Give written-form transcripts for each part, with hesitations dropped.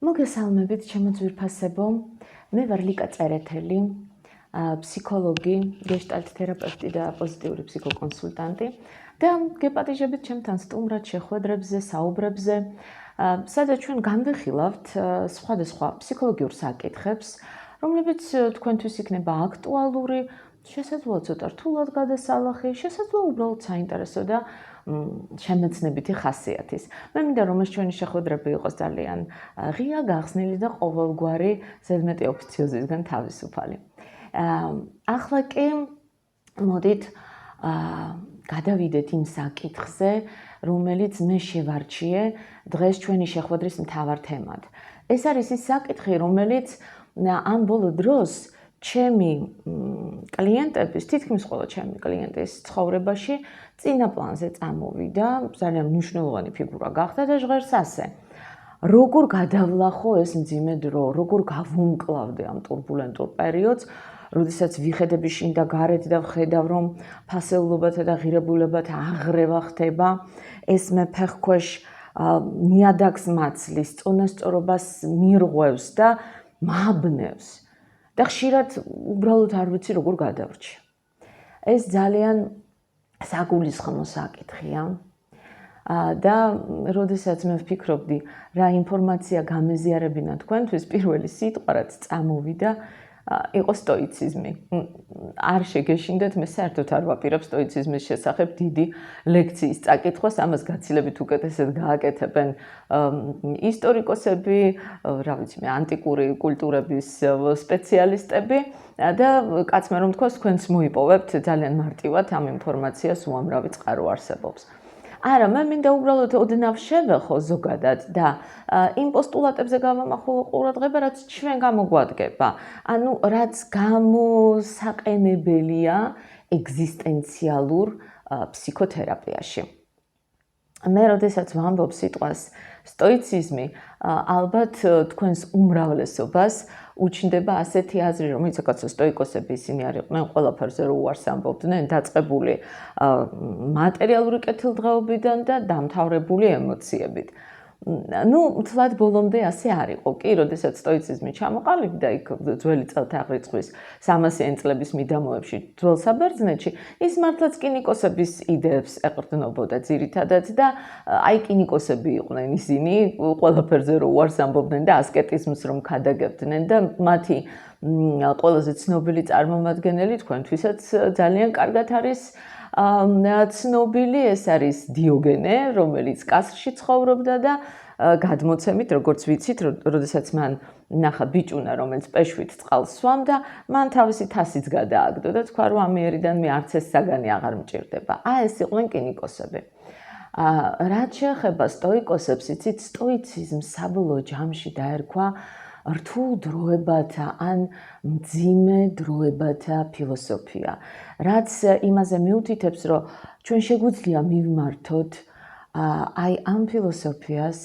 მოგესალმებით, ჩემო ძვირფასებო. მე ვარ ლიკა წერეთელი, ფსიქოლოგი, გეშტალტ თერაპევტი და პოზიტიური ფსიქოკონსულტანტი და გეპატიჟებით ჩემთან სტუმრად შეხვედრებზე, საუბრებზე, სადაც ჩვენ განვიხილავთ სხვადასხვა ფსიქოლოგიურ საკითხებს, რომლებიც თქვენთვის იქნება აქტუალური, შესაძლოა ცოტა რთულად გადასალახი, შესაძლოა უბრალოდ საინტერესო და შემეცნებითი ხასიათის. მე მინდა რომ ეს ჩვენი შეხვედრები იყოს ძალიან ღია, გახსნილი და ყოველგვარი ზედმეტი ოფიციოზისგან თავისუფალი. ახლა კი მოდით გადავიდეთ იმ საკითხზე, რომელიც მე შევარჩიე დღეს ჩვენი შეხვედრის მთავარ თემად. ეს არის ის საკითხი, რომელიც ამ ბოლო დროს ჩემი კლიენტების, თითქმის ყველა ჩემი კლიენტის ცხოვრებაში წინა პლანზე წამოვიდა, ძალიან მნიშვნელოვანი ფიგურა გახდა და ჟღერს ასე. როგორ გადავლახო ეს მძიმე დრო, როგორ გავუმკლავდე ამ ტურბულენტურ პერიოდს, როდესაც ვიხედები შინ და გარეთ და ვხედავ, რომ ფასეულობათა და ღირებულებათა აღრევა ხდება, ეს მე ფეხქვეშ ნიადაგს მაცლის, წონასწორობას მირღვევს და მაბნევს. და ხშირად უბრალოდ არ ვიცი როგორ გადავრჩი. ეს ძალიან საგულისხმო საკითხია. და როდესაც მე ვფიქრობდი, რა ინფორმაცია გამეზიარებინა თქვენთვის, პირველი სიტყვა რაც წამოვიდა, იყო სტოიციზმი. არ შეგეშინდეთ, მე საერთოდ არ ვაპირებ სტოიციზმის შესახებ დიდი ლექციის წაკითხვას, ამას გაცილებით უკეთესად გააკეთებენ ისტორიკოსები, რა ვიცი მე, ანტიკური კულტურების სპეციალისტები და კაცმა რომ თქვას, თქვენც მოიპოვებთ ძალიან მარტივად ამ ინფორმაციას უამრავი წყარო არსებობს. არა, მე მინდა უბრალოდ ოდნავ შევეხო ზოგადად და იმ პოსტულატებზე გავამახვილო ყურადღება, რაც ჩვენ გამოგვადგება. ანუ რაც გამოსაყენებელია ეგზისტენციალურ ფსიქოთერაპიაში. მე როდესაც ვამბობ სიტყვას სტოიციზმი, ალბათ თქვენს უმრავლესობას უჩნდება ასეთი აზრი, რომ იცი სტოიკოსები ისინი არიყვნენ ყველაფერზე რო უარს ამბობდნენ, დაწყებული მატერიალური კეთილდღეობიდან და დამთავრებული ემოციებით. მთლად ბოლომდე ასე არ იყო კი, როდესაც სტოიციზმი ჩამოყალიბდა იქ ძველი წელთაღრიცხვის 300-იან წლების მიდამოებში ძველ საბერძნეთში, ის მართლაც კინიკოსების იდეებს ეყრდნობოდა ძირითადად და აი კინიკოსები იყვნენ ისინი, ყველაფერზე რო უარს ამბობდნენ და ასკეტიზმს რომ ქადაგებდნენ და მათი ყველაზე ცნობილი წარმომადგენელი თქვენთვისაც ძალიან კარგად არის ცნობილი, ეს არის დიოგენე, რომელიც კასრში ცხოვრობდა და გადმოცემით, როგორც ვიცით, როდესაც მან ნახა ბიჭუნა, რომელიც პეშვით წყალს სვამდა, მან თავისი თასიც გადააგდო და თქვა, რომ ამიერიდან მე არც ეს საგანი აღარ მჭირდება. ეს იყვნენ კინიკოსები. რაც შეეხება სტოიკოსებს, იცით, სტოიციზმს საბოლოო ჯამში დაერქვა რთულ დროებათა ან მძიმე დროებათა ფილოსოფია. რაც იმაზე მიუთითებს, რომ ჩვენ შეგვიძლია მივმართოთ აი ამ ფილოსოფიას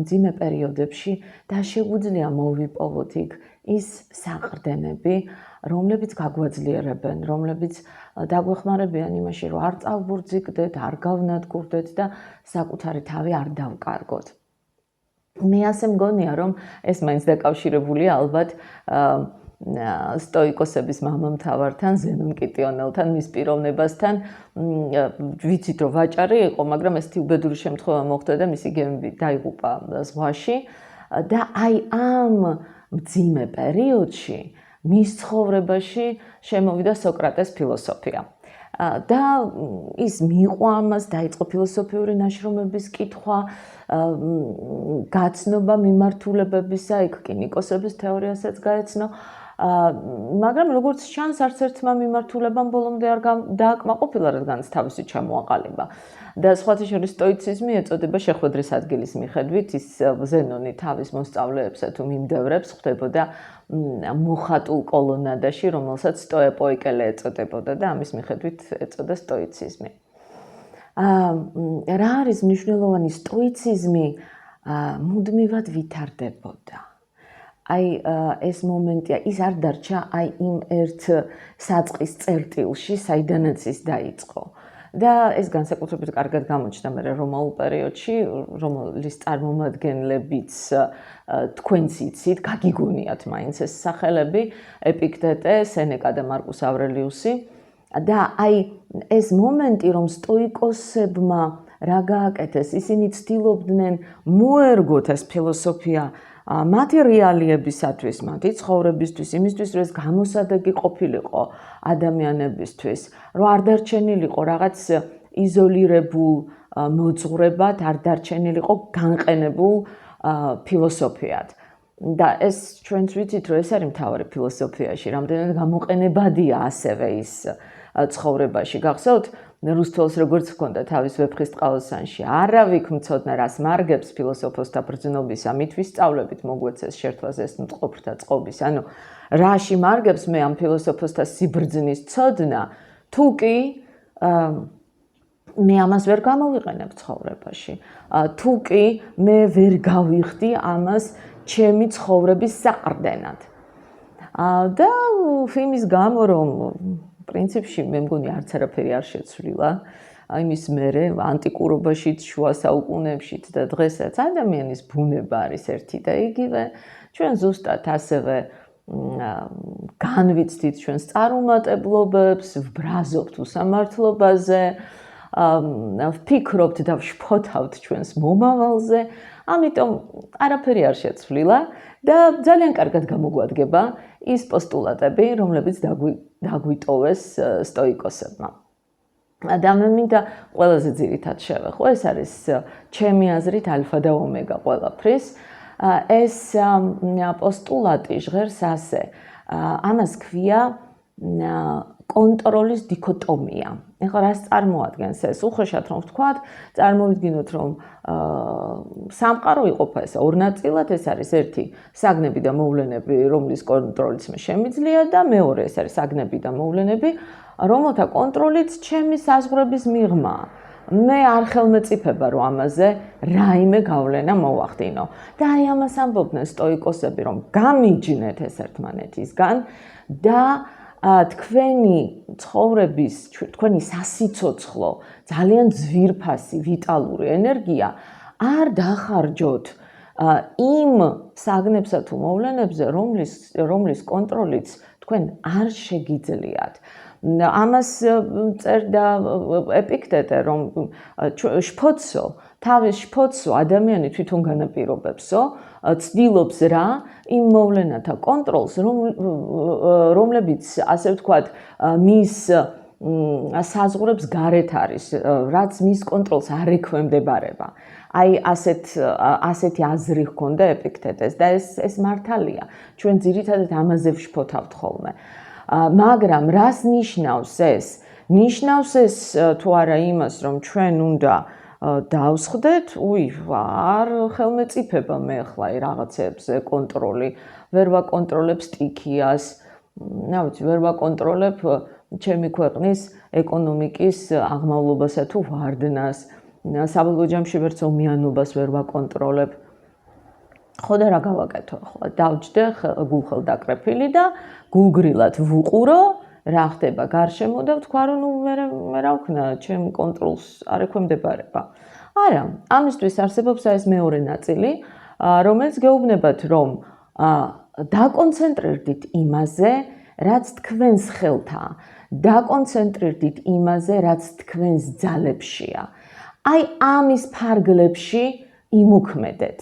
მძიმე პერიოდებში და შეგვიძლია მოვიპოვოთ იქ ის საყრდენები, რომლებიც გაგვაძლიერებენ, რომლებიც დაგვეხმარებიან იმაში, რომ არ წავბურძიგდეთ, არ გავნადგურდეთ და საკუთარი თავი არ დავკარგოთ. მე ასე მგონია, რომ ეს მაინც დაკავშირებულია ალბათ სტოიკოსების მამამთავართან, ზენონ კიტიონელთან, მის პიროვნებასთან. ვიცით, რომ ვაჭარი იყო, მაგრამ ესეთი უბედური შემთხვევა მოხდა და მისი გემი დაიღუპა ზღვაში და აი ამ მძიმე პერიოდში მის ცხოვრებაში შემოვიდა სოკრატეს ფილოსოფია. და ის მიიღო ამას, დაიწყო ფილოსოფიური ნაშრომების კითხვა, გაცნობა მიმართულებებისა, იქ კინიკოსების თეორიასაც გაეცნო. მაგრამ როგორც ჩანს, არც ერთმა მიმართულებამ ბოლომდე არ დააკმაყოფილა, რადგანაც თავისი ჩამოაყალიბა. და სხვათა შორის სტოიციზმი ეწოდება შეხვედრის ადგილის მიხედვით, ის ზენონი თავის მოსწავლეებსა თუ მიმდევრებს ხვდებოდა მოხატულ კოლონადაში, რომელსაც სტოეპოიკელე ეწოდებოდა და ამის მიხედვით ეწოდა სტოიციზმი. რა არის მნიშვნელოვანი? სტოიციზმი მუდმივად ვითარდებოდა. აი ეს მომენტია, ის არ დარჩა აი იმ ერთ საწყის წერტილში, საიდანაც ის დაიწყო. და ეს განსაკუთრებით კარგად გამოჩნდა მე რომაულ პერიოდში, რომლის წარმომადგენლებიც თქვენც იცით, გაგიგონიათ მაინც ეს სახელები, ეპიქტეტე, სენეკა და მარკუს ავრელიუსი. და აი ეს მომენტი, რომ სტოიკოსებმა რა გააკეთეს, ისინი ცდილობდნენ მოერგოთ ეს ფილოსოფია მათი რეალიებისათვის, მათი ცხოვრებისთვის, იმისთვის, რომ ეს გამოსადეგი ყოფილიყო ადამიანებისთვის, რომ არ დარჩენილიყო რაღაც იზოლირებულ მოძღვრებად, არ დარჩენილიყო განყენებულ ფილოსოფიად. და ეს ჩვენც ვიცით, რომ ეს არის მთავარი ფილოსოფიაში, რამდენად გამოყენებადია ასევე ის ცხოვრებაში. გახსოვთ, რუსთველს როგორც ჰქონდა თავის ვეფხისტყაოსანში, არავიქ მცოდნა რას მარგებს ფილოსოფოსთა ბრძნობისა, მით ვისწავლებით მოგვეცეს შერთვას ეს მწყობრთა წყობის. ანუ რაში მარგებს მე ამ ფილოსოფოსთა სიბრძნის ცოდნა, თუ კი მე ამას ვერ გამოვიყენებ ცხოვრებაში. თუ კი მე ვერ გავიხდი ამას ჩემი ცხოვრების საყრდენად. და იმის გამო, რომ პრინციპში მე მგონი არც არაფერი არ შეცვლილა, იმის მერე ანტიკურობაშიც, შუა საუკუნეებშიც და დღესაც ადამიანის ბუნება არის ერთი და იგივე. ჩვენ ზუსტად ასევე განვიცდით ჩვენს წარუმატებლობებს, ვბრაზობთ უსამართლობაზე, ვფიქრობთ და ვშფოთავთ ჩვენს მომავალზე, ამიტომ არაფერი არ შეცვლილა და ძალიან კარგად გამოგვადგება ის პოსტულატები, რომლებიც დაგვიტოვეს სტოიკოსებმა. და მე მინდა ყველაზე ძირითად შევეხო, ეს არის ჩემი აზრით ალფა და ომეგა ყველაფრის. ეს პოსტულატი ჟღერს ასე, ამას ქვია კონტროლის დიქოტომია. ეხლა რას წარმოადგენს ეს? უხეშად რომ ვთქვათ, წარმოვიდგინოთ, რომ სამყარო იყოფა ეს ორ ნაწილად, ეს არის ერთი საგნები და მოვლენები, რომლის კონტროლიც მე შემიძლია და მეორე ეს არის საგნები და მოვლენები, რომელთა კონტროლიც ჩემი საზღვრების მიღმაა. მე არ ხელმეწიფება რომ ამაზე რაიმე გავლენა მოვახდინო. და აი ამას ამბობდნენ სტოიკოსები, რომ გამიჯნეთ ეს ერთმანეთისგან და თქვენი ცხოვრების, თქვენი სასიცოცხლო, ძალიან ძვირფასი, ვიტალური ენერგია არ დახარჯოთ იმ საგნებსა თუ მოვლენებზე, რომლის კონტროლიც თქვენ არ შეგიძლიათ. ამას წერდა ეპიქტეტე, რომ თავის შფოცო ადამიანი თვითონ განაპირობებსო, ცდილობს რა იმ მოვლენათა კონტროლს, რომლებიც, ასე ვთქვათ, მის საზღვრებს გარეთ არის, რაც მის კონტროლს არ ექვემდებარება. აი ასეთი აზრი ჰქონდა ეპიქტეტეს და ეს მართალია. ჩვენ ძირითადად ამაზე ვშფოთავთ ხოლმე. მაგრამ რას ნიშნავს ეს? ნიშნავს ეს თუ არა იმას, რომ ჩვენ უნდა დავსხდეთ, არ ხელმეწიფება მე ახლა რაღაცებზე კონტროლი, ვერ ვაკონტროლებ სტიქიას, ვერ ვაკონტროლებ ჩემი ქვეყნის ეკონომიკის აღმავლობასა თუ ვარდნას, საბოლოო ჯამში ვერც ომიანობას ვერ ვაკონტროლებ. ხო და რა გავაკეთო ახლა? დავჯდე გულხელდაკრეფილი და გულგრილად ვუყურო, რა ხდება გარშემო და ვთქვა, რომ მე რა ვქნა, ჩემ კონტროლს არ ექვემდებარება. არა, ამისთვის არსებობს ეს მეორე ნაწილი, რომელიც გეუბნებათ, რომ დაკონცენტრირდით იმაზე, რაც თქვენს ხელთაა, დაკონცენტრირდით იმაზე, რაც თქვენს ძალებშია. აი ამის ფარგლებში იმოქმედეთ.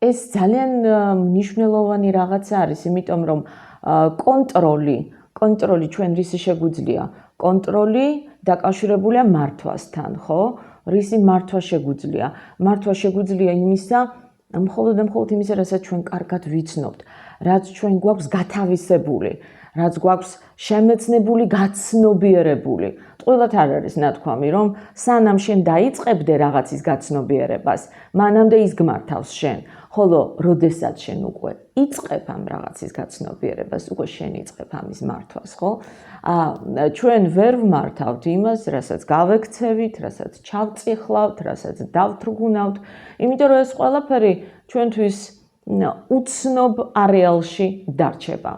ეს ძალიან მნიშვნელოვანი რაღაც არის, იმიტომ რომ კონტროლი ჩვენ რისი შეგვიძლია? კონტროლი დაკავშირებულია მართვასთან, ხო? რისი მართვა შეგვიძლია? მართვა შეგვიძლია იმისა, მხოლოდ იმისა, რასაც ჩვენ კარგად ვიცნობთ, რაც ჩვენ გვაქვს გათავისებული, რაც გვაქვს შემეცნებული, გაცნობიერებული. ყველათ არ არის ნათქვამი, რომ სანამ შენ დაიწყებდე რაღაცის გაცნობიერებას, მანამდე ის გმართავს შენ. ხოლო როდესაც შენ უკვე იწყებ ამ რაღაცის გაცნობიერებას, უკვე შენ იწყებ ამის მართვას, ხო? ჩვენ ვერ ვმართავთ იმას, რასაც გავექცევით, რასაც ჩავწიხლავთ, რასაც დავთრგუნავთ, იმიტომ რომ ეს ყველაფერი ჩვენთვის უცნობ არეალში დარჩება.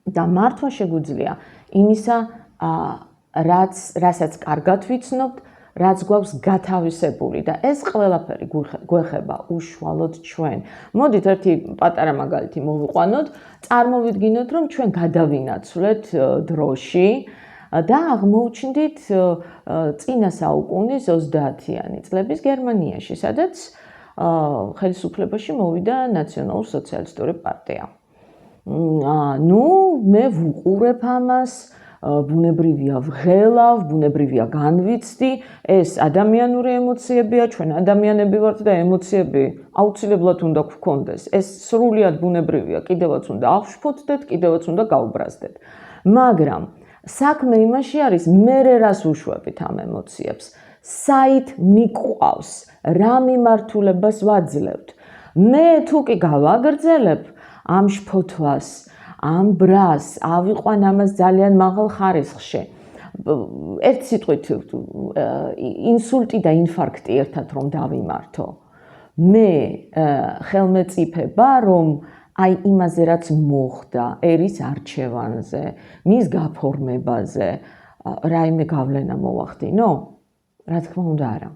და მართვა შეგვიძლია იმისა, რასაც კარგად ვიცნობთ, რაც გვაქვს გათავისებული და ეს ყველაფერი გვეხება უშუალოდ ჩვენ. მოდით ერთი პატარა მაგალითი მოვიყვანოთ, წარმოვიდგინოთ, რომ ჩვენ გადავინაცვლეთ დროში და აღმოუჩნდით წინა საუკუნის 30-იანი წლების გერმანიაში, სადაც ხელისუფლებაში მოვიდა ნაციონალურ-სოციალისტური პარტია. მე ვუყურებ ამას, ბუნებრივია ვღელავ, ბუნებრივია განვიცდი, ეს ადამიანური ემოციებია, ჩვენ ადამიანები ვართ და ემოციები აუცილებლად უნდა გვქონდეს. ეს სრულიად ბუნებრივია, კიდევაც უნდა ავშფოთდეთ, კიდევაც უნდა გავუბრაზდეთ. მაგრამ საქმე იმაში არის, მე რას ვუშვებით ამ ემოციებს, საით მიყვავს, რა მიმართულებას ვაძლევთ. მე თუ კი გავაგრძელებ ამ შფოთვას, ამ ბრას, ავიყვან ამას ძალიან მაღალ ხარისხში. ერთ სიტყვით, ინსულტი და ინფარქტი ერთად რომ დავიმართო. მე ხელმეწიფება, რომ აი იმაზე რაც მოხდა, ერის არჩევანზე, მის გაფორმებაზე, რაიმე გავლენა მოახდინო? რა თქმა უნდა არა.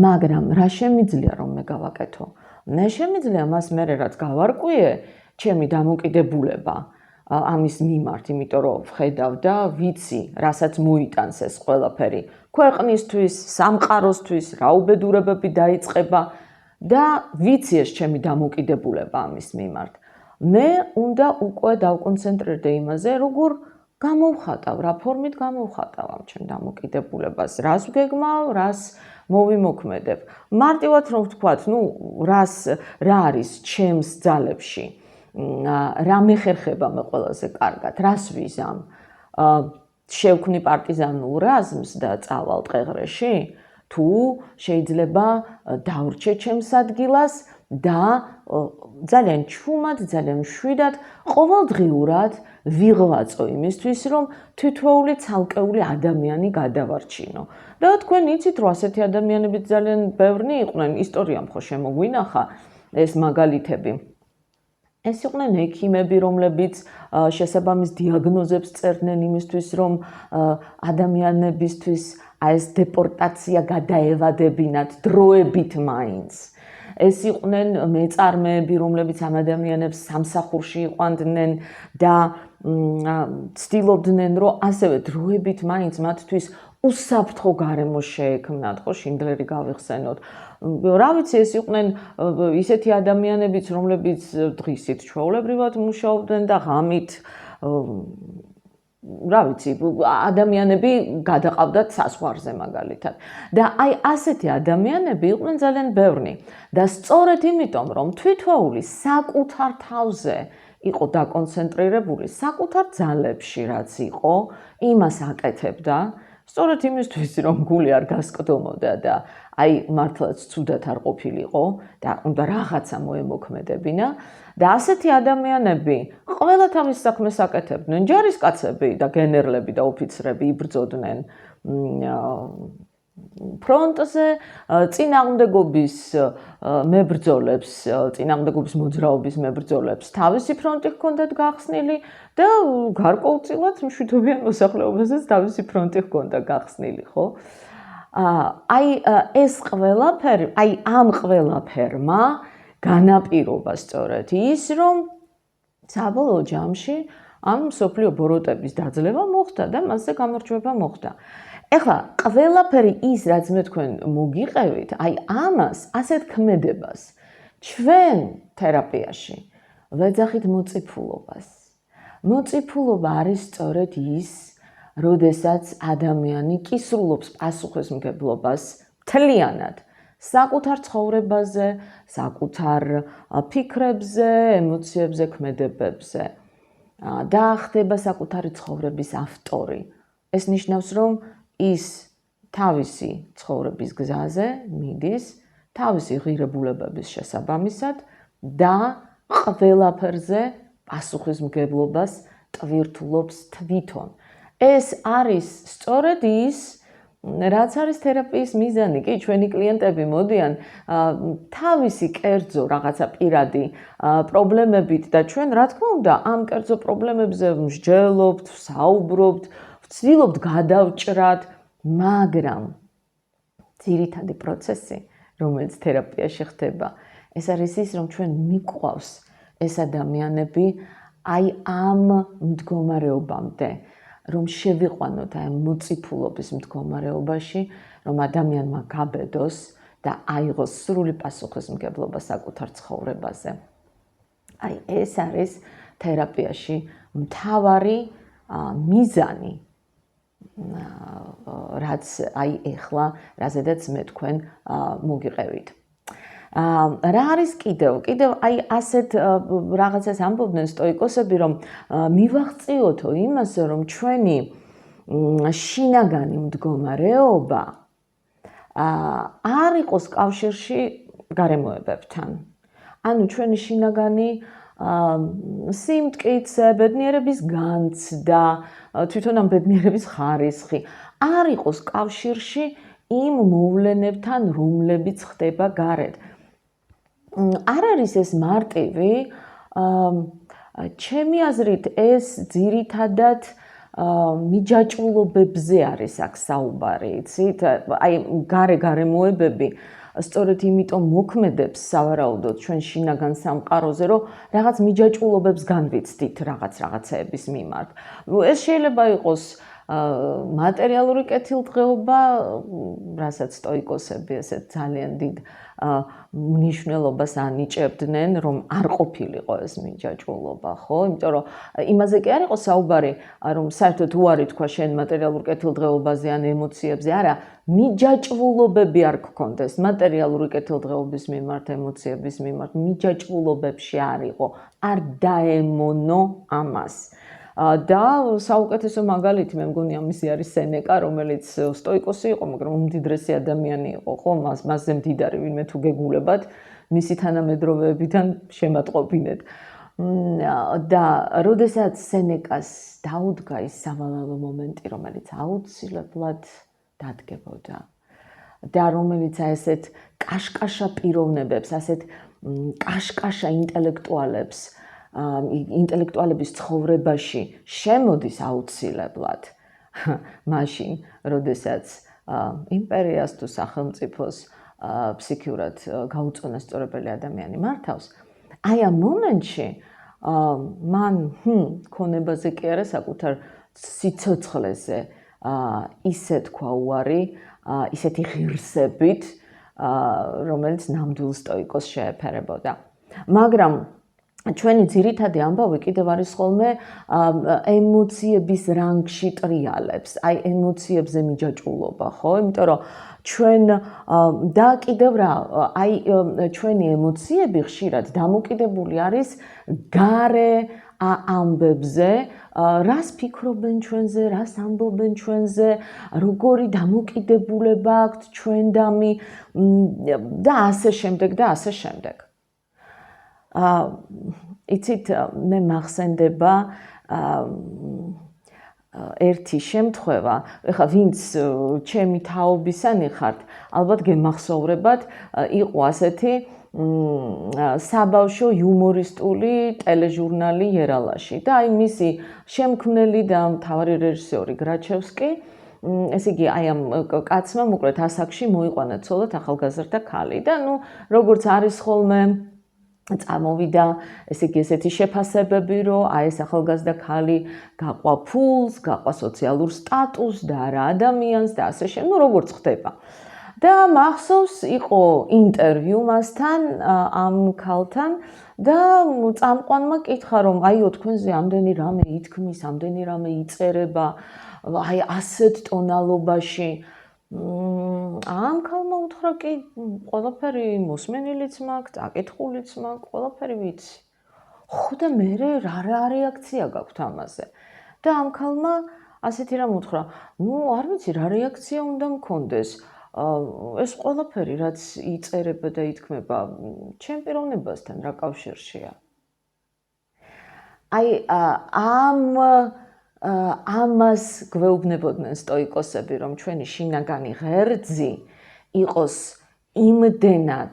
მაგრამ რა შემიძლია რომ მე გავაკეთო? მე შემიძლია მას მე რაც გავარკვიე, ჩემი დამოკიდებულება ამის მიმართ, იმიტომ რომ ვხედავ და ვიცი, რასაც მოიტანს ეს ყველაფერი ქვეყნისთვის, სამყაროსთვის, რა უბედურებები დაიწყება და ვიცი ეს ჩემი დამოკიდებულება ამის მიმართ. მე უნდა უკვე დავკონცენტრირდე იმაზე, როგორ გამოვხატავ, რა ფორმით გამოვხატავ ამ ჩემ დამოკიდებულებას, რას ვგეგმავ, რას მოვიმოქმედებ. მარტივად რომ ვთქვათ, რა არის ჩემს ძალებში, რა მეხერხება მე ყველაზე კარგად, რას ვიზამ, შევქმნი პარტიზანულ რაზმს და წავალ ტყეღრეში, თუ შეიძლება დავრჩე ჩემს ადგილას და ძალიან ჩუმად, ძალიან მშვიდად, ყოველდღიურად ვიღვაწო იმისთვის, რომ თითოეული ცალკეული ადამიანი გადავარჩინო. და თქვენ იცით, რომ ასეთი ადამიანები ძალიან ბევრი იყვნენ, ისტორიამ ხო შემოგვინახა ეს მაგალითები. ეს იყვნენ ექიმები, რომლებიც შესაბამის დიაგნოზებს წერდნენ იმისთვის, რომ ადამიანებისთვის ეს დეპორტაცია გადაევადებინათ დროებით მაინც. ეს იყვნენ მეწარმეები, რომლებიც ამ ადამიანებს სამსახურში იყვანდნენ და ცდილობდნენ, რომ ასევე დროებით მაინც მათთვის უსაფრთხო გარემო შეექმნათ, ხო, შინდლერი გავიხსენოთ. რა ვიცი, ეს იყვნენ ისეთი ადამიანებიც, რომლებიც დღისით ჩვეულებრივად მუშაობდნენ და ღამით რა ვიცი, ადამიანები გადაყავდათ საზღვარზე მაგალითად. და აი ასეთი ადამიანები იყვნენ ძალიან ბევრი. და სწორედ იმიტომ, რომ თვითოული საკუთარ თავზე იყო დაკონცენტრირებული, საკუთარ ძალებში რაც იყო, იმას აკეთებდა, სწორედ იმისთვის, რომ გული არ გასკდომოდა და აი მართლაც ცუდად არ ყოფილიყო და უნდა რაღაცა მოემოქმედებინა და ასეთი ადამიანები ყველა თავის საქმეს აკეთებდნენ. ჯარისკაცები და გენერლები და ოფიცრები იბრძოდნენ ფრონტზე, წინააღმდეგობის მებრძოლებს, წინააღმდეგობის მოძრაობის მებრძოლებს თავისი ფრონტი ჰქონდათ გახსნილი და გარკვეულწილად მშვიდობიან მოსახლეობასაც თავისი ფრონტი ჰქონდა გახსნილი, ხო? აი ეს ყველაფერი, აი ამ ყველაფერმა განაპირობა სწორედ ის, რომ საბოლოო ჯამში ამ მსოფლიო ბოროტების დაძლევა მოხდა და მასზე გამარჯვება მოხდა. ეხლა ყველაფერი ის, რაც მე თქვენ მოგიყევით, აი ამას, ასეთ ქმედებას ჩვენ თერაპიაში ვეძახით მოწიფულობას. მოწიფულობა არის სწორედ ის, როდესაც ადამიანი კისრულობს პასუხისმგებლობას მთლიანად საკუთარ ცხოვრებაზე, საკუთარ ფიქრებზე, ემოციებზე, ქმედებებზე და ხდება საკუთარი ცხოვრების ავტორი. ეს ნიშნავს, რომ ის თავისი ცხოვრების გზაზე მიდის, თავისი ღირებულებების შესაბამისად და ყველაფერზე პასუხისმგებლობას ტვირთულობს თვითონ. ეს არის სწორედ ის, რაც არის თერაპიის მიზანი, კი ჩვენი კლიენტები მოდიან თავისი კერძო რაღაცა პირადი პრობლემებით და ჩვენ რა თქმა უნდა ამ კერძო პრობლემებზე მსჯელობთ, საუბრობთ, ვცდილობთ გადავჭრათ, მაგრამ ძირითადი პროცესი, რომელიც თერაპიაში ხდება, ეს არის ის, რომ ჩვენ მიყვავს ეს ადამიანები აი ამ მდგომარეობამდე, რომ შევიყვანოთ აი მოწიფულობის მდგომარეობაში, რომ ადამიანმა გაბედოს და აიღოს სრული პასუხისმგებლობა საკუთარ ცხოვრებაზე. აი ეს არის თერაპიაში მთავარი მიზანი, რაც აი ეხლა რაზედაც მე თქვენ მოგიყევით. რა არის კიდევ აი ასეთ რაღაცას ამბობდნენ სტოიკოსები, რომ მივაღწიოთო იმასო, რომ ჩვენი შინაგანი მდგომარეობა არ იყოს კავშირში გარემოებებთან. ანუ ჩვენი შინაგანი სიმტკიცე, ბედნიერების განცდა, თვითონ ამ ბედნიერების ხარისხი არ იყოს კავშირში იმ მოვლენებთან, რომლებიც ხდება გარეთ. არ არის ეს მარტივი, ჩემი აზრით ეს ძირითადად მიჯაჭვულობებზე არის აქ საუბარი, იცით? აი გარემოებები სწორედ იმიტომ მოქმედებს სავარაუდოდ ჩვენ შინაგან სამყაროზე, რომ რაღაც მიჯაჭვულობებს განვიცდით რაღაცეების მიმართ. ეს შეიძლება იყოს მატერიალური კეთილდღეობა, რასაც სტოიკოსები ესეთ ძალიან დიდ მნიშვნელობას ანიჭებდნენ, რომ არ ყოფილიყო ეს მიჯაჭვულობა, ხო? იმიტომ რომ იმაზე კი არ იყო საუბარი, რომ საერთოდ უარი თქვა შენ მატერიალურ კეთილდღეობაზე ან ემოციებზე, არა, მიჯაჭვულობები არ გქონდეს მატერიალური კეთილდღეობის მიმართ, ემოციების მიმართ, მიჯაჭვულობებში არ იყო, არ დაემონო ამას. და საუკეთესო მაგალითი მე მგონი ამისი არის სენეკა, რომელიც სტოიკოსი იყო, მაგრამ უმდიდრესი ადამიანი იყო, ხო? მასზე მდიდარი ვინმე თუ გეგულებათ, მისი თანამედროვეებიდან შემატყობინეთ. და როდესაც სენეკას დაუდგა ის სავალალო მომენტი, რომელიც აუცილებლად დადგებოდა და რომელიც ასეთ კაშკაშა პიროვნებებს, ასეთ კაშკაშა ინტელექტუალების ცხოვრებაში შემოდის აუცილებლად, მაშინ, როდესაც იმპერიას თუ სახელმწიფოს ფსიქიურად გაუწონა სწორებელი ადამიანი მართავს, აი ამ მომენტში მან ქონებაზე კი არა საკუთარ სიცოცხლეზე ისე თქვა უარი, ისეთი ღირსებით, რომელიც ნამდვილ სტოიკოს შეეფერებოდა. მაგრამ ჩვენი ძირითადი ამბავი კიდევ არის ხოლმე ემოციების რანგში ტრიალებს, აი ემოციებზე მიჯაჭვულობა, ხო? იმიტომ რომ ჩვენ და კიდევ რა, აი ჩვენი ემოციები ხშირად დამოკიდებული არის გარე ამბებზე, რას ფიქრობენ ჩვენზე, რას ამბობენ ჩვენზე, როგორი დამოკიდებულება აქვთ ჩვენდამი და ასე შემდეგ და ასე შემდეგ. იცით, მე მახსენდება ერთი შემთხვევა, ეხლა ვინც ჩემი თაობისანი ხართ, ალბათ გემახსოვრებათ, იყო ასეთი საბავშვო იუმორისტული ტელეჟურნალი ერალაში და აი მისი შემქმნელი და მთავარი რეჟისორი გრაჩევსკი, ესე იგი აი ამ კაცმა მოკლედ ასაკში მოიყვანა ცოლად ახალგაზრდა ქალი და ნუ როგორც არის ხოლმე წამოვიდა, ესე იგი ესეთი შეფასებები, რომ აი ეს ახალგაზრდა ქალი გაყვა ფულს, გაყვა სოციალურ სტატუსს და არა ადამიანს და ასე შემდეგ, ну როგორც ხდება. და მახსოვს იყო ინტერვიუ მასთან, ამ ქალთან და წამყვანმა კითხა, რომ აიო თქვენზე ამდენი რამე ითქმის, ამდენი რამე იწერება, აი ასეთ ტონალობაში. ამ ქალმა უთხრა, კი, ყველაფერი მოსმენილიც მაქვს, აკითხულიც მაქვს, ყველაფერი ვიცი. ხო და მე რა რეაქცია გაქვთ ამაზე? და ამ ქალმა ასეთი რამ უთხრა, ну, არ ვიცი, რა რეაქცია უნდა მქონდეს. ეს ყველაფერი, რაც იწერება და ითქმება, ჩემ პიროვნებასთან რა კავშირშია? აი ამ ამას გვეუბნებოდნენ სტოიკოსები, რომ ჩვენი შინაგანი ღერძი იყოს იმდენად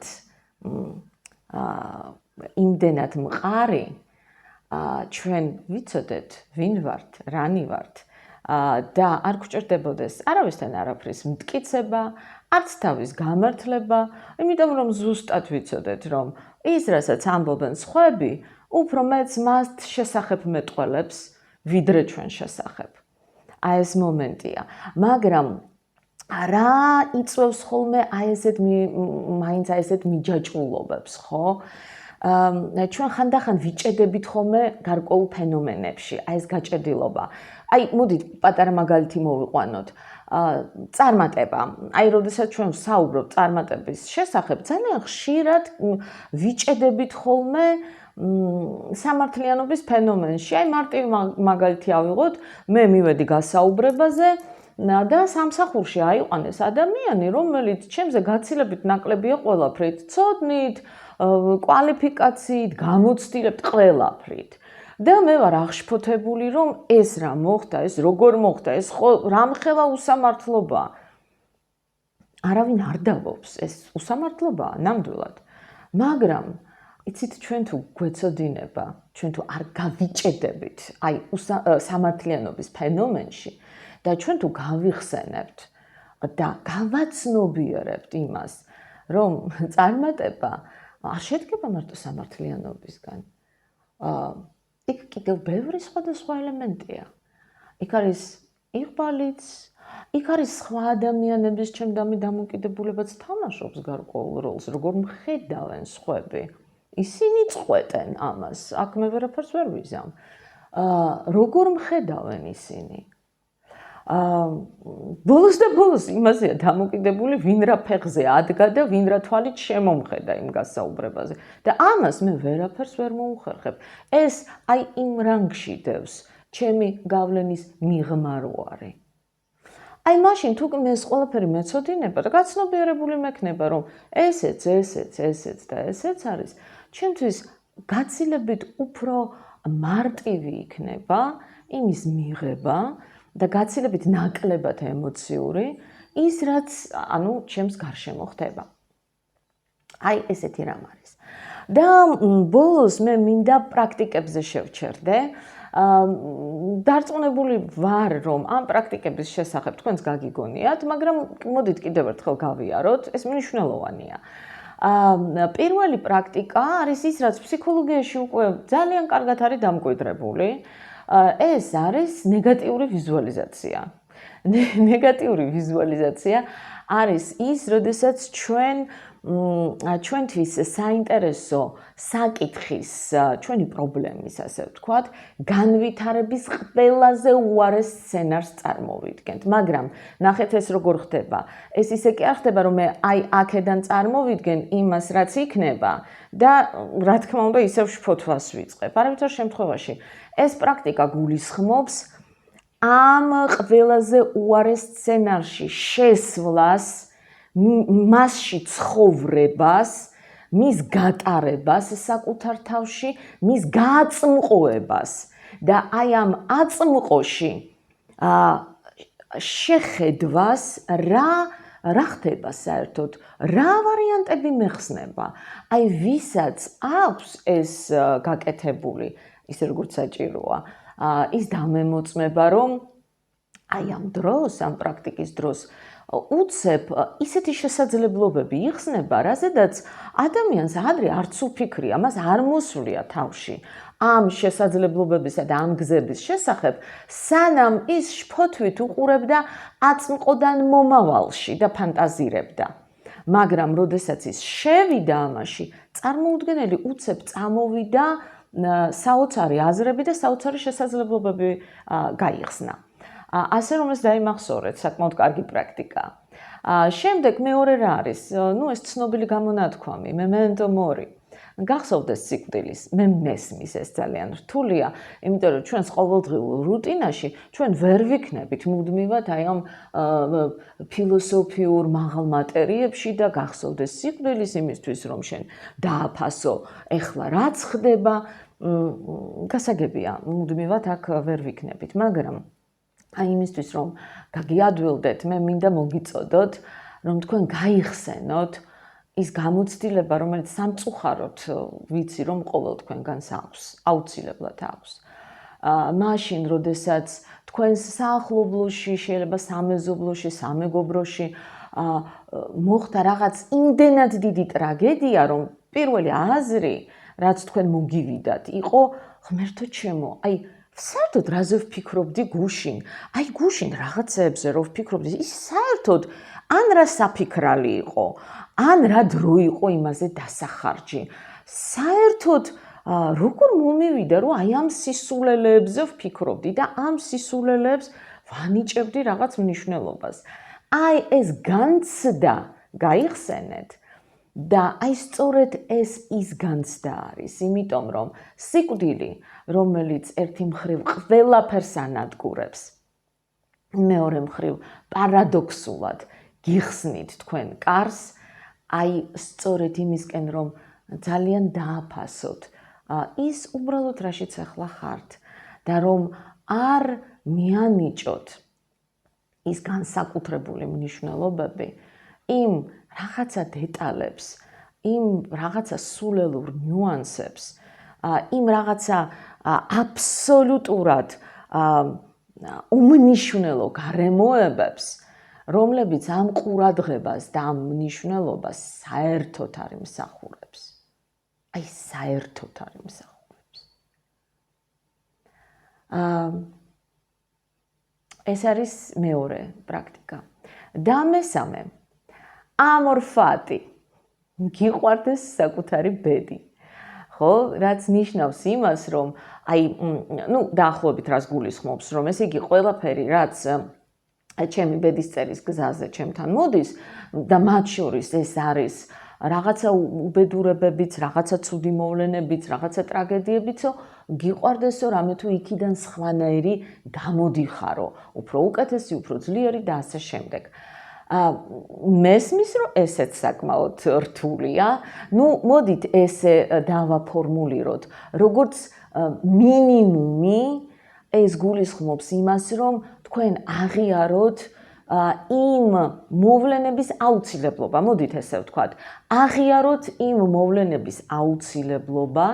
მყარი, ჩვენ ვიცოდეთ, ვინ ვართ, რანი ვართ და არ გვჭირდებოდეს არავისთან არაფრის მტკიცება, არც თავის გამართლება, იმიტომ რომ ზუსტად ვიცოდეთ, რომ ის, რასაც ამბობენ სხვები, უფრო მეც მას შესახებ მეტყველებს, ვიდრე ჩვენ შესახებ. აი ეს მომენტია, მაგრამ რა იწვევს ხოლმე მაინც აი ესეთ მიჯაჭვულობებს, ხო? ჩვენ ხანდახან ვიჭედებით ხოლმე გარკვეულ ფენომენებში, აი ეს გაჭედილობა. აი, მოდით პატარა მაგალითი მოვიყვანოთ. წარმატება. აი, როდესაც ჩვენ ვსაუბრობთ წარმატების შესახებ, ძალიან ხშირად ვიჭედებით ხოლმე სამართლიანობის ფენომენში. აი, მარტივი მაგალითი ავიღოთ, მე მივედი გასაუბრებაზე და სამსახურში აიყვანეს ადამიანი, რომელიც ჩემზე გაცილებით ნაკლებია ყველაფრით, ცოდნით, კვალიფიკაციით, გამოცდილებით, ყველაფრით. და მე ვარ აღშფოთებული, რომ ეს რა მოხდა, ეს როგორ მოხდა, ეს რამხელა უსამართლობაა. არავინ არ დავობს, ეს უსამართლობაა, ნამდვილად. მაგრამ იცით, ჩვენ თუ გვეცოდინება, ჩვენ თუ არ გავიჭედებით, აი სამართლიანობის ფენომენში და ჩვენ თუ გავიხსენებთ და გავაცნობიერებთ იმას, რომ წარმატება არ შედგება მარტო სამართლიანობისგან. იქ კიდევ ბევრი სხვადასხვა ელემენტია. იქ არის იყვალიც, იქ არის სხვა ადამიანების ჩემდამი დამოკიდებულებაც თამაშობს გარკვეულ როლს, როგორ მხედავენ სხვები. ისინი წყვეტენ ამას, აქ მე ვერაფერს ვერ ვიზამ. როგორ მხედავენ ისინი? ბოლოს და ბოლოს იმაზეა დამოკიდებული, ვინ რა ფეხზე ადგა და ვინ რა თვალით შემომხედა იმ გასაუბრებაზე. და ამას მე ვერაფერს ვერ მოუხერხებ. ეს აი იმ რანგში დევს ჩემი გავლენის მიღმარვარი. აი მაშინ თუ მე ეს ყველაფერი მეცოდინება და გაცნობიერებული მექნება, რომ ესეც და ესეც არის, ჩემთვის გაცილებით უფრო მარტივი იქნება იმის მიღება და გაცილებით ნაკლებად ემოციური ის, რაც ჩემს გარშემო ხდება. აი ესეთი რამ არის. და ბოლოს მე მინდა პრაქტიკებზე შევჩერდე. დარწმუნებული ვარ, რომ ამ პრაქტიკების შესახებ თქვენს გაგიგონიათ, მაგრამ მოდით კიდევ ერთხელ გავიაროთ, ეს მნიშვნელოვანია. პირველი პრაქტიკა არის ის, რაც ფსიქოლოგიაში უკვე ძალიან კარგად არის დამკვიდრებული. ეს არის ნეგატიური ვიზუალიზაცია. ნეგატიური ვიზუალიზაცია არის ის, როდესაც ჩვენთვის საინტერესო საკითხის, ჩვენი პრობლემის, ასე ვთქვათ, განვითარების ყველაზე უარეს სცენარს წარმოვიდგენთ. მაგრამ ნახეთ ეს როგორ ხდება. ეს ისე კი არ ხდება, რომ მე აი აქედან წარმოვიდგენ იმას, რაც იქნება და რა თქმა უნდა ისევ შფოთვას ვიწყებ. არავითარ შემთხვევაში ეს პრაქტიკა გულისხმობს ამ ყველაზე უარეს სცენარში შესვლას, მასში ცხოვრებას, მის გატარებას საკუთარ თავში, მის გაწმყოებას და აი ამ აწმყოში შეხედვას რა ხდება საერთოდ, რა ვარიანტები მეხსნება. აი ვისაც აქვს ეს გაკეთებული, ისე როგორც საჭიროა, ის დამემოწმება, რომ აი ამ დროს, ამ პრაქტიკის დროს უცებ ისეთი შესაძლებლობები იხსნება, რაზედაც ადამიანს ადრე არც უფიქრია, მას არ მოსვლია თავში ამ შესაძლებლობებისა და ამ გზების შესახებ, სანამ ის შფოთვით უყურებდა აწმყოდან მომავალში და ფანტაზირებდა. მაგრამ როდესაც ის შევიდა ამაში, წარმოუდგენელი უცებ წამოვიდა საოცარი აზრები და საოცარი შესაძლებლობები გაიხსნა. ასე რომ ეს დაიმახსოვრეთ, საკმაოდ კარგი პრაქტიკაა. შემდეგ მეორე რა არის? ეს ცნობილი გამონათქვამი, memento mori. გახსოვდეს სიკვდილის, მე მესმის ეს ძალიან რთულია, იმიტომ რომ ჩვენს ყოველდღიურ რუტინაში ჩვენ ვერ ვიქნებით მუდმივად აი ამ ფილოსოფიურ მაღალ მატერიებში და გახსოვდეს სიკვდილის იმისთვის, რომ შენ დააფასო, ეხლა რაც ხდება გასაგებია, მუდმივად აქ ვერ ვიქნებით, მაგრამ აი იმისთვის რომ გაგიადვილდეთ, მე მინდა მოგიწოდოთ, რომ თქვენ გაიხსენოთ ის გამოცდილება, რომელიც სამწუხაროდ ვიცი, რომ ყოველ თქვენგანს აქვს, აუცილებლად აქვს. მაშინ, როდესაც თქვენს საახლობლოში, შეიძლება სამეზობლოში, სამეგობროში მოხდა რაღაც იმდენად დიდი ტრაგედია, რომ პირველი აზრი, რაც თქვენ მოგივიდათ, იყო ღმერთო ჩემო, აი საერთოდ რაზე ვფიქრობდი გუშინ? აი გუშინ რაღაცებზე რო ვფიქრობდი, ის საერთოდ ან რა საფიქრალი იყო, ან რა დრო იყო იმაზე დასახარჯი. საერთოდ როგორ მომივიდა, რომ აი ამ სისულელეებზე ვფიქრობდი და ამ სისულელეებს ვანიჭებდი რაღაც მნიშვნელობას. აი ეს განცდა გაიხსენეთ და აი სწორედ ეს ის განცდა არის, იმიტომ რომ სიკვდილი, რომელიც ერთი მხრივ ყველაფერს ანადგურებს, მეორე მხრივ პარადოქსულად გიხსნით თქვენ კარს, აი სწორედ იმისკენ რომ ძალიან დააფასოთ ის უბრალოდ რაშიც ახლა ხართ და რომ არ მიანიჭოთ ის განსაკუთრებული მნიშვნელობები იმ რაღაცა დეტალებს, იმ რაღაცა სულელურ ნიუანსებს, იმ რაღაცა აბსოლუტურად უმნიშვნელო გარემოებებს, რომლებიც ამ ყურადღებას და ამ მნიშვნელობას საერთოდ არ იმსახურებს. აი საერთოდ არ იმსახურებს. ეს არის მეორე პრაქტიკა. და მესამე, ამორფატი. გიყვარდეს საკუთარი ბედი. ხო, რაც ნიშნავს იმას, რომ აი, დაახლოებით რას გულისხმობს, რომ ესე იგი ყველაფერი, რაც ჩემი ბედის წერის გზაზე ჩემთან მოდის და მათ შორის ეს არის რაღაცა უბედურებებიც, რაღაცა ცუდი მოვლენებიც, რაღაცა ტრაგედიებიცო, გიყვარდესო რამე თუ იქიდან სხვანაირი გამოდიხარო, უფრო უკეთესი, უფრო ძლიერი და ასე შემდეგ. მესმის, რომ ესეც საკმაოდ რთულია. მოდით ესე დავაფორმულიროთ, როგორც მინიმუმი ეს გულისხმობს იმას, რომ თქვენ აღიაროთ იმ მოვლენების აუცილებლობა, მოდით ესე ვთქვათ, აღიაროთ იმ მოვლენების აუცილებლობა,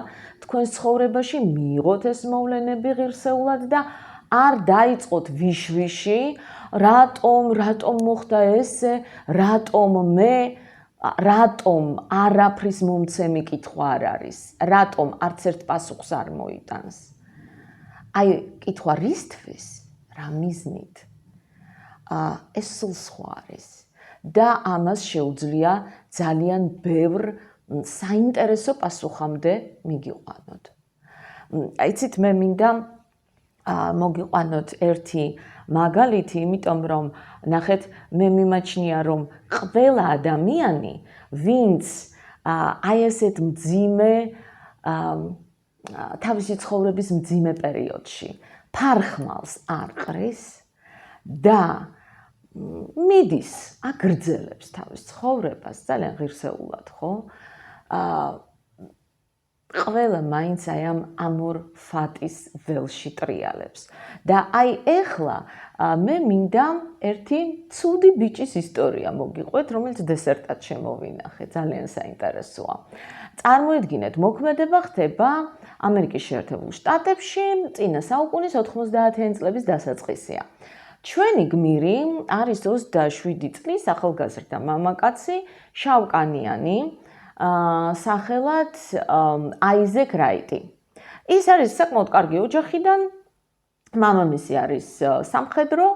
თქვენ ცხოვრებაში მიიღოთ ეს მოვლენები ღირსეულად და არ დაიწყოთ ვიშვიში, რატომ მოხდა ესე, რატომ მე, რატომ არაფრის მომცემი კითხვა არ არის, რატომ არც ერთ პასუხს არ მოიტანს. აი, კითხვა რისთვის, რა მიზნით? ეს სულ სხვა არის და ამას შეუძლია ძალიან ბევრ საინტერესო პასუხამდე მიგიყვანოთ. აიცით, მე მინდა მოგიყვანოთ ერთი მაგალითი, იმიტომ რომ ნახეთ, მე მიმაჩნია, რომ ყველა ადამიანი, ვინც აი ესეთ მძიმე თავისი ცხოვრების მძიმე პერიოდში ფარხმალს არ ყრის და მიდის, აგრძელებს თავის ცხოვრებას, ძალიან ღირსეულად, ხო? ყველა მაინც აი ამ ამორფატის ველში ტრიალებს. და აი ეხლა მე მინდა ერთი ცუდი ბიჭის ისტორია მოგიყვეთ, რომელიც დესერტად შემოვინახე, ძალიან საინტერესოა. წარმოიდგინეთ, მოქმედება ხდება ამერიკის შეერთებულ შტატებში, წინა საუკუნის 90-იანი წლების დასაწყისია. ჩვენი გმირი არის 27 წლის ახალგაზრდა მამაკაცი, შავკანიანი, სახელად აიზეკ რაიტი. ის არის საკმაოდ კარგი ოჯახიდან, მამამისი არის სამხედრო,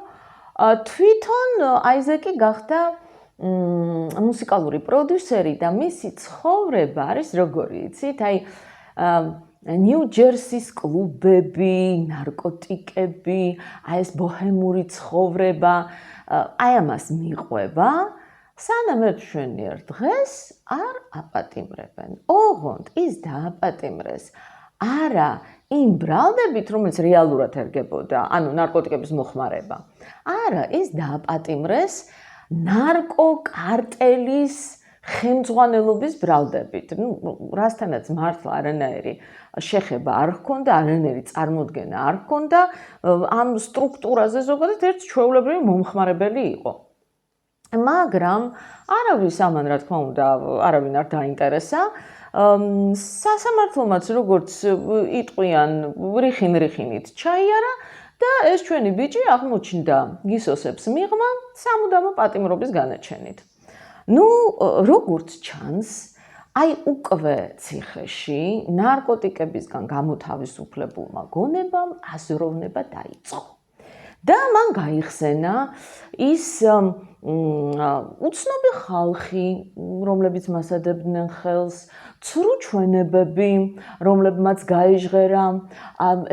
თვითონ აიზეკი გახდა მუსიკალური პროდიუსერი და მისი ცხოვრება არის როგორი, იცით, აი ნიუ-ჯერსის კლუბები, ნარკოტიკები, აი ეს ბოჰემური ცხოვრება, აი ამას მიყვება, სანამ ერთ მშვენიერ დღეს არ აპატიმრებენ. ოღონდ ის დააპატიმრეს არა იმ ბრალდებით, რომელიც რეალურად ერგებოდა, ანუ ნარკოტიკების მოხმარება. არა, ის დააპატიმრეს ნარკოკარტელის ხელმძღვანელობის ბრალდებით. რასთანაც მართლა არანაირი შეხება არ ჰქონდა, არანაირი წარმოდგენა არ ჰქონდა, ამ სტრუქტურაზე ზოგადად ერთ ჩვეულებრივი მომხმარებელი იყო. მაგრამ არავის ამან რა თქმა უნდა არავინ არ დაინტერესა. სასამართლომაც როგორც იტყვიან რიხინ-რიხინით ჩაიარა და ეს ჩვენი ბიჭი აღმოჩნდა გისოსებს მიღმა სამუდამო პატიმრობის განაჩენით. როგორც ჩანს, აი უკვე ციხეში ნარკოტიკებისგან გამოთავისუფლებულმა გონებამ აზროვნება დაიწყო. და მან გაიხსენა ის უცნობი ხალხი, რომლებიც მასადებდნენ ხელს, ცრუ ჩვენებები, რომლებმაც გაიჟღერა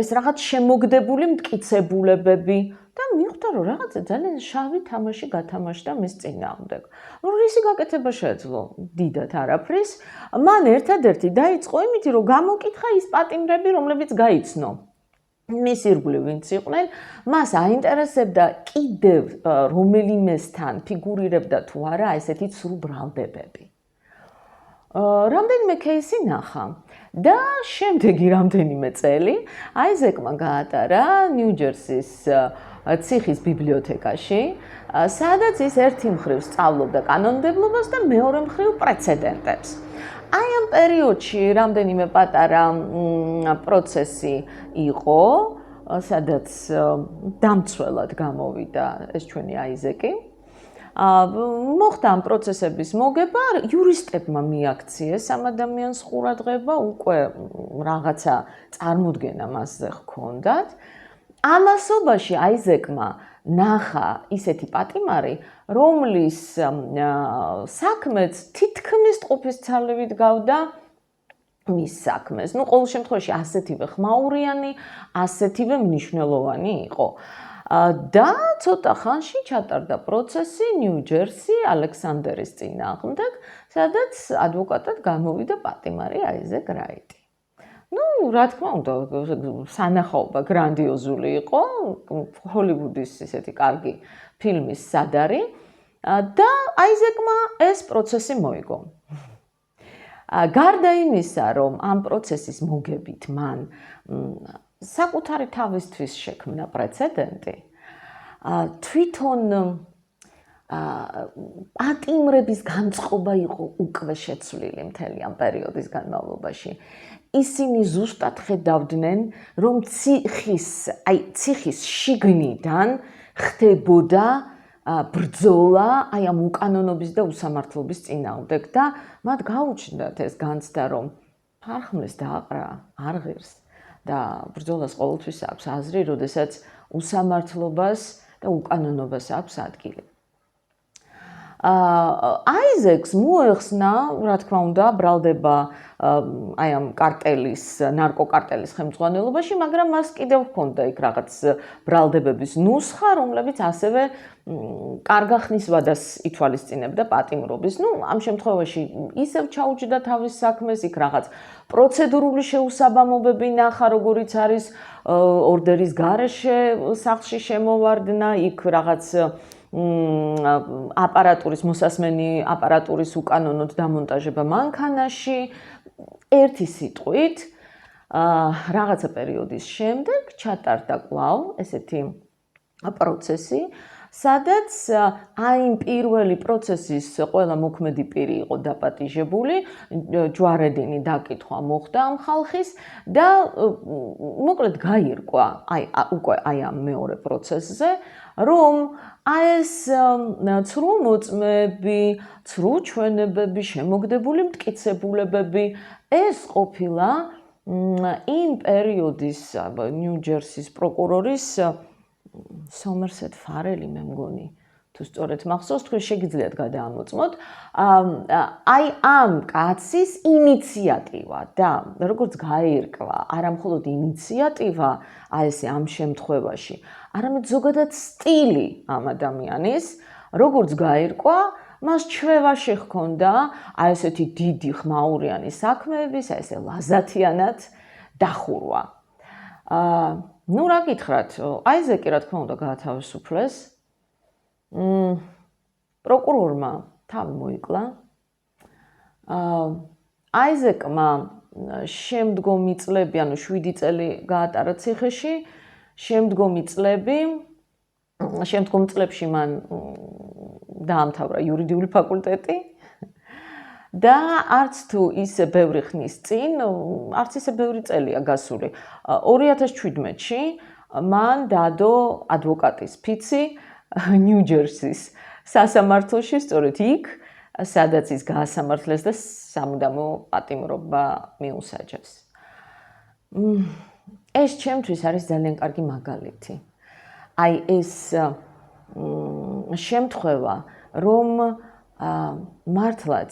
ეს რაღაც შემოგდებული მტკიცებულებები და მიხვდა, რომ რაღაცა ძალიან შავი თამაში გათამაშდა მის წინააღმდეგ. რისი გაკეთება შეეძლო? დიდად არაფრის. მან ერთადერთი დაიწყო იმით, რომ გამოკითხა ის პატიმრები, რომლებიც გაიცნო. მის ირგვლივ ვინც იყვნენ, მას აინტერესებდა კიდევ რომელიმესთან ფიგურირებდა თუ არა ესეთი ცრუ ბრალდებები. რამდენიმე кейსი ნახა და შემდეგი რამდენიმე წელი აიზეკმა გაატარა ნიუ-ჯერსის ციხის ბიბლიოთეკაში, სადაც ის ერთი მხრივ სწავლობდა კანონმდებლობას და მეორე მხრივ პრეცედენტებს. აი ამ პერიოდში რამდენიმე პატარა პროცესი იყო, სადაც დამცველად გამოვიდა ეს ჩვენი აიზეკი. მოხდა ამ პროცესების მოგება, იურისტებმა მიაქციეს ამ ადამიანს ყურადღება, უკვე რაღაცა წარმოდგენა მასზე ჰქონდათ. ამასობაში აიზეკმა ნახა ისეთი პატიმარი, რომლის საქმეც თითქმის ტყუპისცალივით გავდა მის საქმეს. ყოველ შემთხვევაში ასეთივე ხმაურიანი, ასეთივე მნიშვნელოვანი იყო. და ცოტა ხანში ჩატარდა პროცესი ნიუ-ჯერსი ალექსანდერის წინააღმდეგ, სადაც ადვოკატად გამოვიდა პატიმარი აიზეკ რაიტი. რა თქმა უნდა, სანახაობა გრანდიოზული იყო, ჰოლივუდის ესეთი კარგი ფილმის სადარი და აიზეკმა ეს პროცესი მოიგო. გარდა იმისა, რომ ამ პროცესის მოგებით მან საკუთარი თავისთვის შექმნა პრეცედენტი, თვითონ პატიმრების განწყობა იყო უკვე შეცვლილი მთელი ამ პერიოდის განმავლობაში. ისინი ზუსტად ხედავდნენ, რომ ციხის შიგნიდან ხდებოდა ბრძოლა აი ამ უკანონობის და უსამართლობის წინააღმდეგ და მათ გაუჩნდათ ეს განცდა, რომ ფარხმლის დააყრა არ ღირს და ბრძოლას ყოველთვის აქვს აზრი, როდესაც უსამართლობას და უკანონობას აქვს ადგილი. აიზეკს მოეხსნა, რა თქმა უნდა, ბრალდება აი ამ კარტელის, ნარკოკარტელის ხელმძღვანელობაში, მაგრამ მას კიდევ ჰქონდა იქ რაღაც ბრალდებების ნუსხა, რომლებიც ასევე კარგა ხნის ვადას ითვალისწინებდა პატიმრობის. ამ შემთხვევაში ისევ ჩაუჯდა თავის საქმეს, იქ რაღაც პროცედურული შეუსაბამობები ნახა, როგორიც არის ორდერის გარეშე სახლში შემოვარდნა, იქ რაღაც აპარატურის მოსასმენი აპარატურის უკანონოდ დამონტაჟება მანქანაში. ერთი სიტყვით, რაღაცა პერიოდის შემდეგ ჩატარდა კვლავ ესეთი პროცესი, სადაც აი პირველი პროცესის ყველა მოქმედი პირი იყო დაპატიჟებული, ჯვარედინი დაკითხვა მოხდა ამ ხალხის და მოკლედ გაირკვა უკვე აი ამ მეორე პროცესზე, რომ ეს ცრუ მოწმეები, ცრუ ჩვენებები, შემოგდებული მტკიცებულებები, ეს ყოფილა იმ პერიოდის ნიუ-ჯერსის პროკურორის სომერსეთ ფარელი მე მგონი, თუ სწორედ მახსოვს, თქვენ შეგიძლიათ გადაამოწმოთ, აი ამ კაცის ინიციატივა და როგორც გაირკვა, არა მხოლოდ ინიციატივა, აი ესე ამ შემთხვევაში, არამედ ზოგადად სტილი ამ ადამიანის, როგორც გაირკვა, მას ჩვევაში ჰქონდა აი ესეთი დიდი ხმაურიანი საქმეების, აი ესე ლაზათიანად დახურვა. რა გითხრათ, აიზეკი რა თქმა უნდა გაათავისუფლეს. პროკურორმა თავი მოიკლა აიზეკმა შემდგომი წლები, ანუ 7 წელი გაატარა ციხეში, შემდგომ წლებში მან დაამთავრა იურიდიული ფაკულტეტი და არც თუ ისე ბევრი ხნის წინ, არც ისე ბევრი წელია გასული, 2017-ში მან დადო ადვოკატის ფიცი ნიუ-ჯერსის სასამართლოში, სწორედ იქ, სადაც ის გაასამართლეს და სამუდამო პატიმრობა მიუსაჯეს. ეს ჩემთვის არის ძალიან კარგი მაგალითი. აი ეს შემთხვევა, რომ მართლაც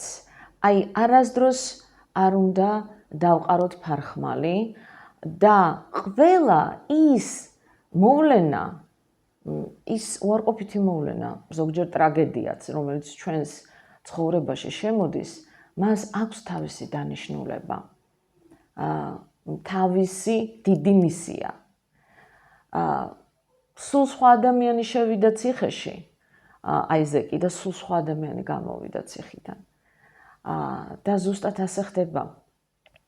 აი არასდროს არ უნდა დავყაროთ ფარხმალი და ყველა ის მოვლენა, ის უარყოფითი მოვლენა, ზოგჯერ ტრაგედიაც, რომელიც ჩვენს ცხოვრებაში შემოდის, მას აქვს თავისი დანიშნულება, თავისი დიდი მისია. სულ სხვა ადამიანი შევიდა ციხეში, აიზეკი და სულ სხვა ადამიანი გამოვიდა ციხიდან. და ზუსტად ასე ხდება.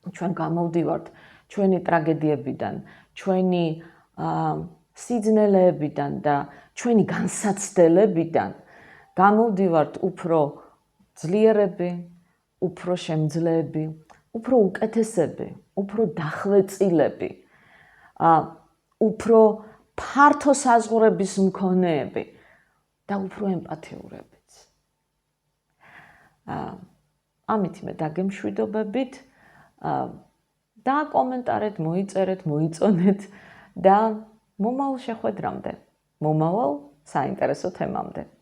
ჩვენ გამოვდივართ ჩვენი ტრაგედიებიდან, ჩვენი სიძნელეებიდან და ჩვენი განსაცდელებიდან გამოვდივართ უფრო ძლიერები, უფრო შემძლეები, უფრო უკეთესები, უფრო დახვეწილები, უფრო ფართო საზღვრების მქონეები და უფრო ემპათიურებიც. ამით მე დაგემშვიდობებით, დააკომენტარეთ, მოიწერეთ, მოიწონეთ და მომავალ შეხვედრამდე, მომავალ საინტერესო თემამდე.